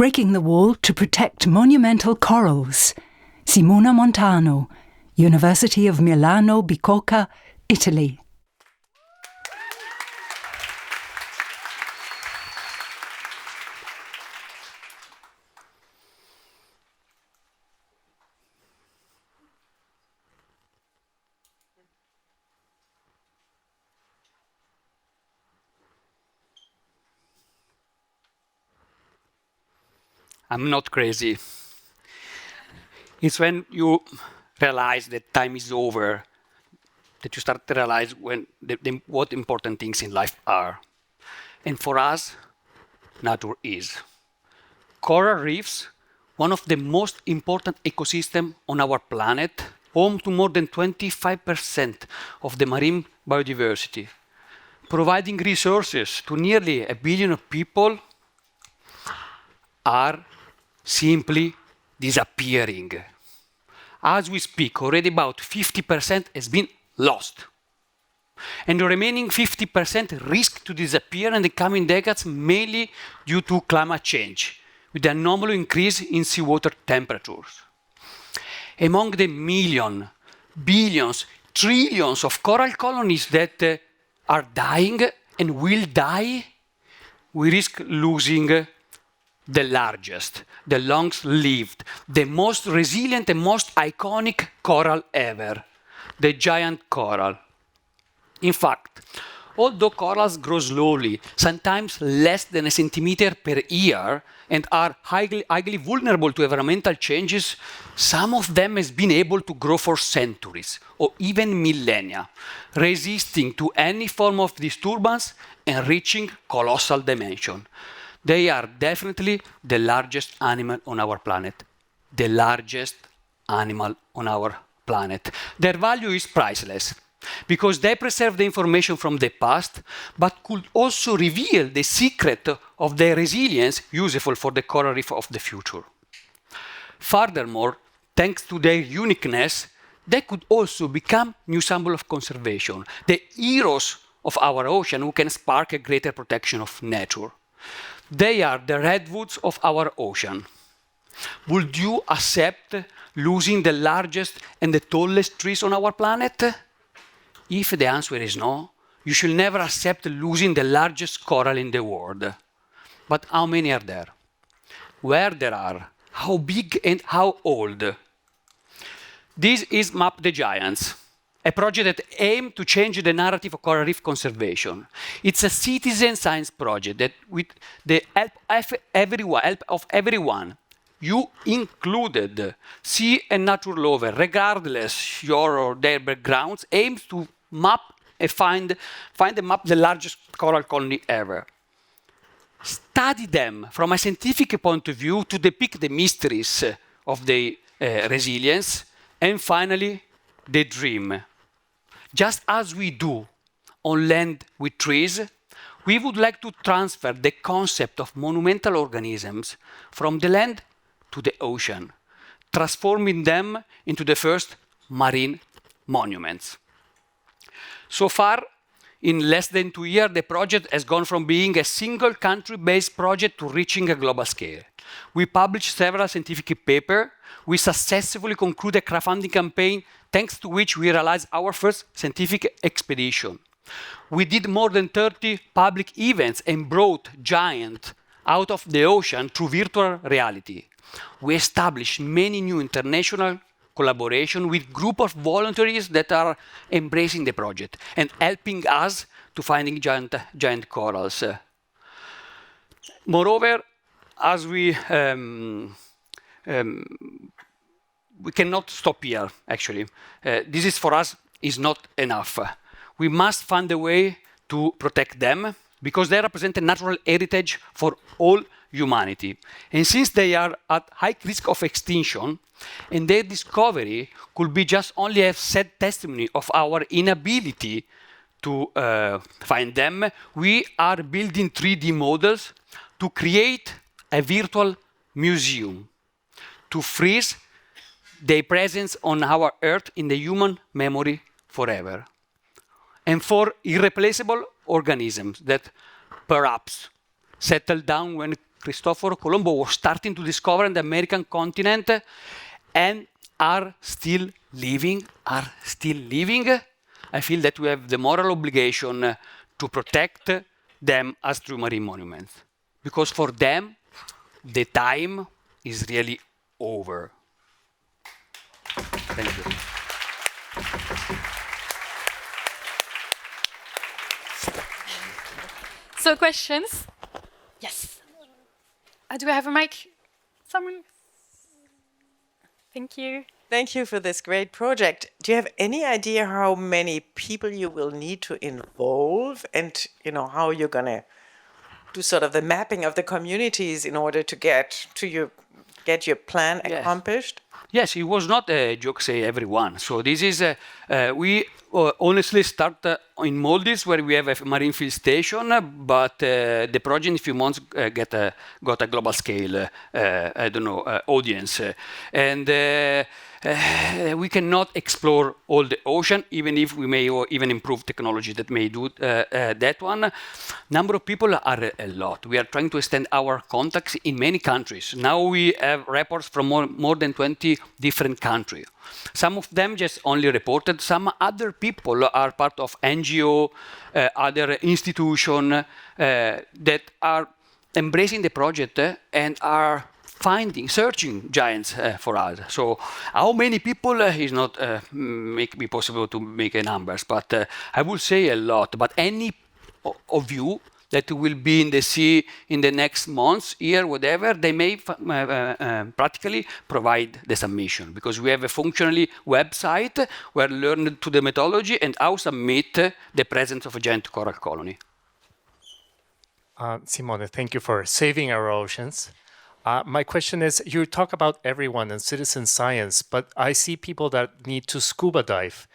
breaking the wall to protect monumental corals. Simone Montano, University of Milano Bicocca, Italy. I'm not crazy. It's when you realize that time is over that you start to realize what important things in life are. And for us, nature is. Coral reefs, one of the most important ecosystems on our planet, home to more than 25% of the marine biodiversity, providing resources to nearly 1 billion of people, are simply disappearing. As we speak, already about 50% has been lost. And the remaining 50% risk to disappear in the coming decades, mainly due to climate change, with the anomalous increase in seawater temperatures. Among the millions, billions, trillions of coral colonies that are dying and will die, we risk losing the largest, the longest-lived, the most resilient and most iconic coral ever, the giant coral. In fact, although corals grow slowly, sometimes less than a centimeter per year, and are highly vulnerable to environmental changes, some of them have been able to grow for centuries or even millennia, resisting to any form of disturbance and reaching colossal dimension. They are definitely the largest animal on our planet. The largest animal on our planet. Their value is priceless because they preserve the information from the past, but could also reveal the secret of their resilience useful for the coral reef of the future. Furthermore, thanks to their uniqueness, they could also become new symbol of conservation, the heroes of our ocean who can spark a greater protection of nature. They are the redwoods of our ocean. Would you accept losing the largest and the tallest trees on our planet? If the answer is no, you should never accept losing the largest coral in the world. But how many are there? Where there are? How big and how old? This is Map the Giants, a project that aims to change the narrative of coral reef conservation. It's a citizen science project that, with the help of everyone, you included, sea and nature lover, regardless your or their backgrounds, aims to map and find and map the largest coral colony ever. Study them from a scientific point of view to depict the mysteries of the resilience, and finally, the dream. Just as we do on land with trees, we would like to transfer the concept of monumental organisms from the land to the ocean, transforming them into the first marine monuments. So far, in less than 2 years, the project has gone from being a single country-based project to reaching a global scale. We published several scientific papers. We successfully concluded a crowdfunding campaign, thanks to which we realized our first scientific expedition. We did more than 30 public events and brought giants out of the ocean through virtual reality. We established many new international collaboration with group of volunteers that are embracing the project and helping us to finding giant corals. Moreover, as we cannot stop here, actually. This is for us is not enough. We must find a way to protect them because they represent a natural heritage for all humanity. And since they are at high risk of extinction, and their discovery could be just only a sad testimony of our inability to find them, we are building 3D models to create a virtual museum, to freeze their presence on our Earth in the human memory forever. And for irreplaceable organisms that perhaps settle down when Cristoforo Colombo was starting to discover the American continent and are still living, I feel that we have the moral obligation to protect them as true marine monuments. Because for them, the time is really over. Thank you. So questions? Yes. Do I have a mic? Someone? Thank you. Thank you for this great project. Do you have any idea how many people you will need to involve, and how you're going to do sort of the mapping of the communities in order to get your plan accomplished? Yes, it was not a joke, say everyone. So this is, we honestly start in Maldives where we have a marine field station, but the project in a few months got a global scale, audience. And we cannot explore all the ocean, even if we may even improve technology that may do that one. Number of people are a lot. We are trying to extend our contacts in many countries. Now we have reports from more than 20 different countries. Some of them just only reported. Some other people are part of NGO, other institutions that are embracing the project and are searching giants for us. So how many people is not be possible to make a numbers, but I would say a lot. But any of you that will be in the sea in the next months, year, whatever, they may practically provide the submission, because we have a functionally website where learn to the methodology and how submit the presence of a giant coral colony. Simone, thank you for saving our oceans. My question is, you talk about everyone and citizen science, but I see people that need to scuba dive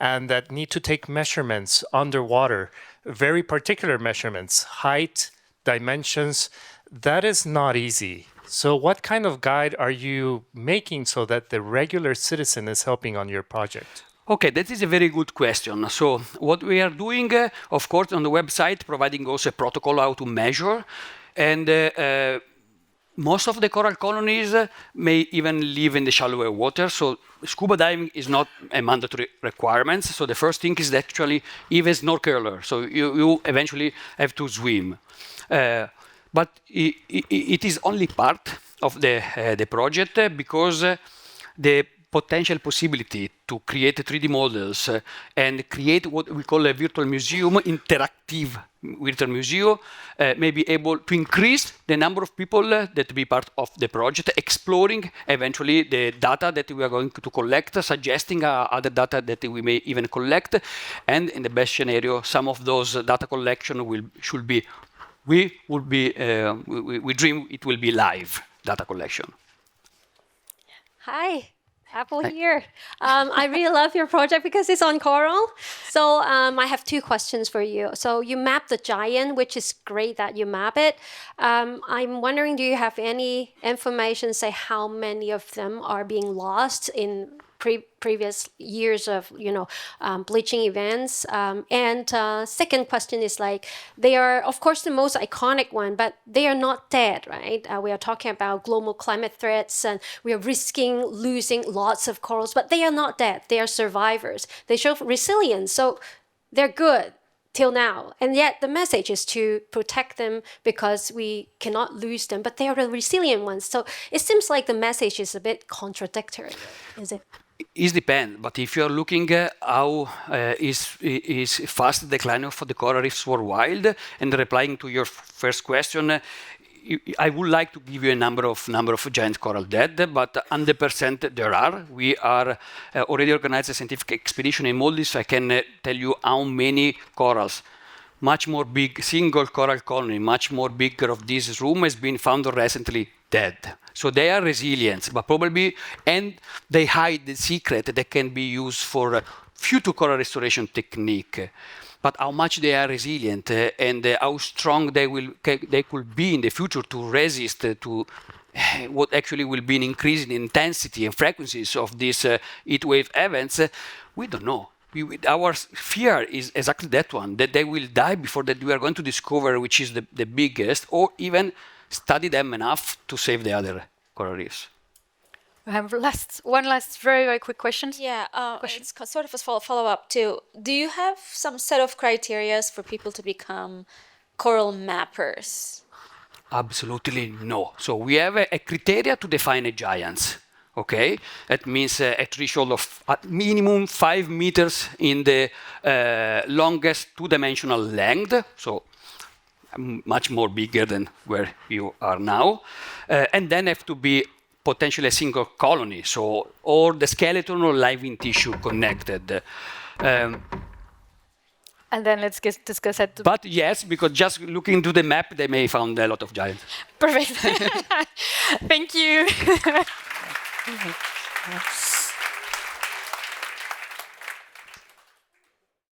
and that need to take measurements underwater, very particular measurements, height, dimensions. That is not easy. So what kind of guide are you making so that the regular citizen is helping on your project? Okay, that is a very good question. So what we are doing, of course, on the website, providing also a protocol how to measure. And most of the coral colonies may even live in the shallower water, so scuba diving is not a mandatory requirement. So the first thing is actually even snorkeler, so you eventually have to swim. But it is only part of the project because the potential possibility to create 3D models and create what we call a virtual museum, interactive virtual museum, may be able to increase the number of people that be part of the project, exploring eventually the data that we are going to collect, suggesting other data that we may even collect, and in the best scenario, some of those data collection we dream it will be live data collection. Hi. Apple here. I really love your project because it's on coral. So I have two questions for you. So you map the giant, which is great that you map it. I'm wondering, do you have any information, say how many of them are being lost in previous years of bleaching events? And second question is like, they are of course the most iconic one, but they are not dead, right? We are talking about global climate threats and we are risking losing lots of corals, but they are not dead. They are survivors. They show resilience, so they're good till now, and yet the message is to protect them because we cannot lose them, but they are the resilient ones. So it seems like the message is a bit contradictory, is it? It depends, but if you're looking how is fast decline of the coral reefs worldwide, and replying to your first question, I would like to give you a number of giant coral dead, but 100% there are. We are already organized a scientific expedition in Maldives. I can tell you how many corals. Much more big single coral colony, much more bigger of this room has been found recently dead. So they are resilient, but probably, and they hide the secret that can be used for future coral restoration technique. But how much they are resilient and how strong they could be in the future to resist to what actually will be an increase in intensity and frequencies of these heat wave events, we don't know. Our fear is exactly that one, that they will die before that we are going to discover which is the biggest, or even study them enough to save the other coral reefs. We have one last very quick question. Yeah, it's sort of a follow-up too. Do you have some set of criteria for people to become coral mappers? Absolutely no. So we have a criteria to define a giant. Okay, that means a threshold of at minimum 5 meters in the longest two-dimensional length. So much more bigger than where you are now, and then have to be potentially a single colony, so or the skeleton or living tissue connected. And then let's discuss it. But yes, because just looking into the map, they may found a lot of giants. Perfect. Thank you.